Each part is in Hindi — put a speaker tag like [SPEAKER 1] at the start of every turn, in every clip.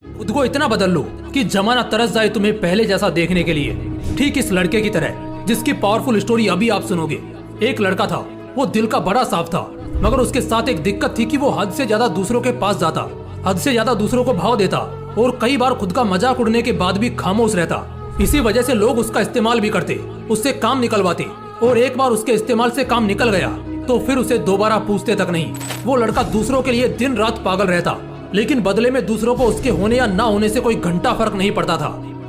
[SPEAKER 1] खुद को इतना बदल लो कि जमाना तरस जाए तुम्हें पहले जैसा देखने के लिए। ठीक इस लड़के की तरह जिसकी पावरफुल स्टोरी अभी आप सुनोगे। एक लड़का था, वो दिल का बड़ा साफ था, मगर उसके साथ एक दिक्कत थी कि वो हद से ज्यादा दूसरों के पास जाता, हद से ज्यादा दूसरों को भाव देता और कई बार खुद का मजाक उड़ने के बाद भी खामोश रहता। इसी वजह से लोग उसका इस्तेमाल भी करते, उससे काम निकलवाते, और एक बार उसके इस्तेमाल से काम निकल गया तो फिर उसे दोबारा पूछते तक नहीं। वो लड़का दूसरों के लिए दिन रात पागल रहता, लेकिन बदले में दूसरों को उसके होने या ना होने से कोई घंटा फर्क नहीं पड़ता था।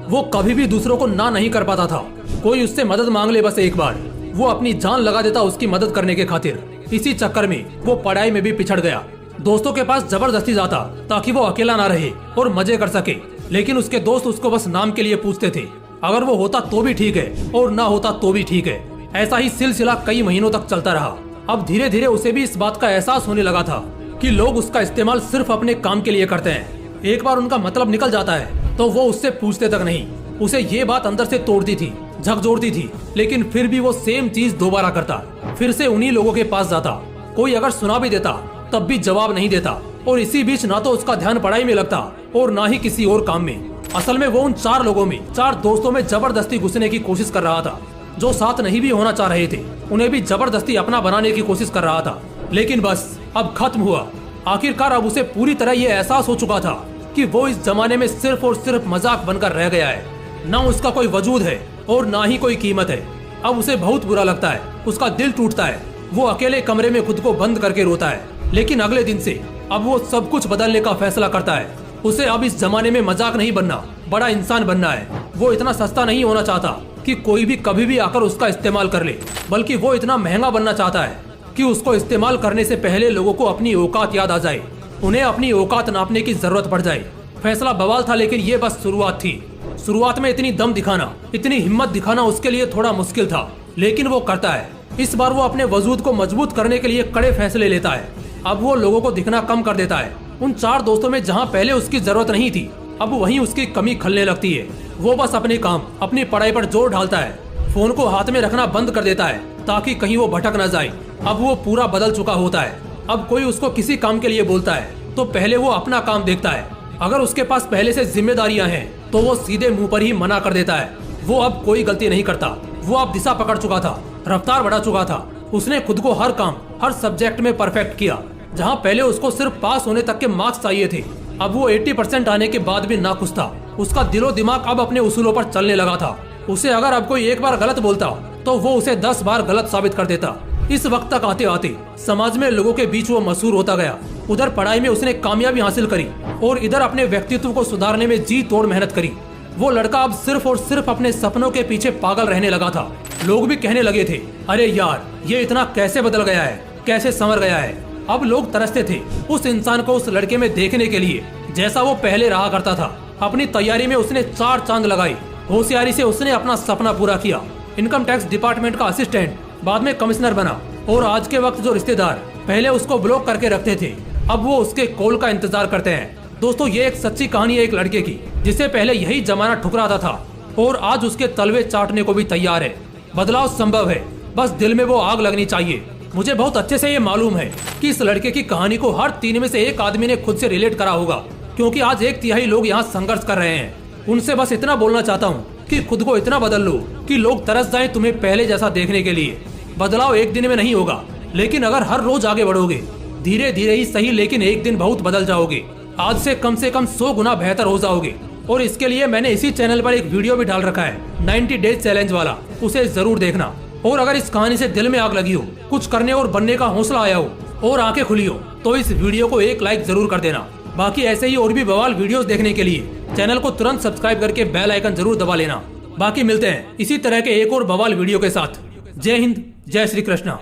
[SPEAKER 1] वो कभी भी दूसरों को ना नहीं कर पाता था। कोई उससे मदद मांग ले बस एक बार, वो अपनी जान लगा देता उसकी मदद करने के खातिर। इसी चक्कर में वो पढ़ाई में भी पिछड़ गया। दोस्तों के पास जबरदस्ती जाता ताकि वो अकेला ना रहे और मजे कर सके, लेकिन उसके दोस्त उसको बस नाम के लिए पूछते थे। अगर वो होता तो भी ठीक है और ना होता तो भी ठीक है। ऐसा ही सिलसिला कई महीनों तक चलता रहा। अब धीरे धीरे उसे भी इस बात का एहसास होने लगा था कि लोग उसका इस्तेमाल सिर्फ अपने काम के लिए करते हैं। एक बार उनका मतलब निकल जाता है तो वो उससे पूछते तक नहीं। उसे ये बात अंदर से तोड़ती थी, झकझोरती थी, लेकिन फिर भी वो सेम चीज दोबारा करता। फिर से उन्हीं लोगों के पास जाता। कोई अगर सुना भी देता तब भी जवाब नहीं देता, और इसी बीच ना तो उसका ध्यान पढ़ाई में लगता और ना ही किसी और काम में। असल में वो उन 4 लोगों में, 4 दोस्तों में जबरदस्ती घुसने की कोशिश कर रहा था। जो साथ नहीं भी होना चाह रहे थे उन्हें भी जबरदस्ती अपना बनाने की कोशिश कर रहा था। लेकिन बस अब खत्म हुआ। आखिरकार अब उसे पूरी तरह ये एहसास हो चुका था कि वो इस जमाने में सिर्फ और सिर्फ मजाक बनकर रह गया है। न उसका कोई वजूद है और ना ही कोई कीमत है। अब उसे बहुत बुरा लगता है, उसका दिल टूटता है। वो अकेले कमरे में खुद को बंद करके रोता है। लेकिन अगले दिन से अब वो सब कुछ बदलने का फैसला करता है। उसे अब इस जमाने में मजाक नहीं बनना, बड़ा इंसान बनना है। वो इतना सस्ता नहीं होना चाहता कि कोई भी कभी भी आकर उसका इस्तेमाल कर ले, बल्कि वो इतना महंगा बनना चाहता है कि उसको इस्तेमाल करने से पहले लोगों को अपनी औकात याद आ जाए, उन्हें अपनी औकात नापने की जरूरत पड़ जाए। फैसला बवाल था, लेकिन ये बस शुरुआत थी। शुरुआत में इतनी दम दिखाना, इतनी हिम्मत दिखाना उसके लिए थोड़ा मुश्किल था, लेकिन वो करता है। इस बार वो अपने वजूद को मजबूत करने के लिए कड़े फैसले लेता है। अब वो लोगों को दिखना कम कर देता है। उन 4 दोस्तों में जहाँ पहले उसकी जरूरत नहीं थी, अब वहीं उसकी कमी खलने लगती है। वो बस अपने काम, अपनी पढ़ाई पर जोर डालता है। फोन को हाथ में रखना बंद कर देता है ताकि कहीं वो भटक न जाए। अब वो पूरा बदल चुका होता है। अब कोई उसको किसी काम के लिए बोलता है तो पहले वो अपना काम देखता है। अगर उसके पास पहले से जिम्मेदारियां हैं तो वो सीधे मुंह पर ही मना कर देता है। वो अब कोई गलती नहीं करता। वो अब दिशा पकड़ चुका था, रफ्तार बढ़ा चुका था। उसने खुद को हर काम, हर सब्जेक्ट में परफेक्ट किया। जहाँ पहले उसको सिर्फ पास होने तक के मार्क्स चाहिए थे, अब वो 80% आने के बाद भी नाखुश था। उसका दिलो दिमाग अब अपने उसूलों पर चलने लगा था। उसे अगर अब कोई एक बार गलत बोलता तो वो उसे 10 बार गलत साबित कर देता। इस वक्त तक आते आते समाज में लोगों के बीच वो मशहूर होता गया। उधर पढ़ाई में उसने कामयाबी हासिल करी और इधर अपने व्यक्तित्व को सुधारने में जी तोड़ मेहनत करी। वो लड़का अब सिर्फ और सिर्फ अपने सपनों के पीछे पागल रहने लगा था। लोग भी कहने लगे थे, अरे यार ये इतना कैसे बदल गया है, कैसे संवर गया है। अब लोग तरसते थे उस इंसान को उस लड़के में देखने के लिए जैसा वो पहले रहा करता था। अपनी तैयारी में उसने 4 चांद लगाई। होशियारी से उसने अपना सपना पूरा किया। इनकम टैक्स डिपार्टमेंट का असिस्टेंट, बाद में कमिश्नर बना, और आज के वक्त जो रिश्तेदार पहले उसको ब्लॉक करके रखते थे अब वो उसके कॉल का इंतजार करते हैं। दोस्तों, ये एक सच्ची कहानी है एक लड़के की जिसे पहले यही जमाना ठुकराता था और आज उसके तलवे चाटने को भी तैयार है। बदलाव संभव है, बस दिल में वो आग लगनी चाहिए। मुझे बहुत अच्छे से ये मालूम है कि इस लड़के की कहानी को हर 3 में से 1 आदमी ने खुद से रिलेट करा होगा, क्योंकि आज 1/3 लोग यहाँ संघर्ष कर रहे हैं। उनसे बस इतना बोलना चाहता हूँ कि खुद को इतना बदल लो कि लोग तरस जाएं तुम्हें पहले जैसा देखने के लिए। बदलाव एक दिन में नहीं होगा, लेकिन अगर हर रोज आगे बढ़ोगे, धीरे धीरे ही सही, लेकिन एक दिन बहुत बदल जाओगे। आज से कम 100 गुना बेहतर हो जाओगे। और इसके लिए मैंने इसी चैनल पर एक वीडियो भी डाल रखा है 90 डेज चैलेंज वाला, उसे जरूर देखना। और अगर इस कहानी से दिल में आग लगी हो, कुछ करने और बनने का हौसला आया हो और आंखें खुली हो, तो इस वीडियो को एक लाइक जरूर कर देना। बाकी ऐसे ही और भी बवाल वीडियोस देखने के लिए चैनल को तुरंत सब्सक्राइब करके बेल आइकन जरूर दबा लेना। बाकी मिलते हैं इसी तरह के एक और बवाल वीडियो के साथ। जय हिंद, जय श्री कृष्णा।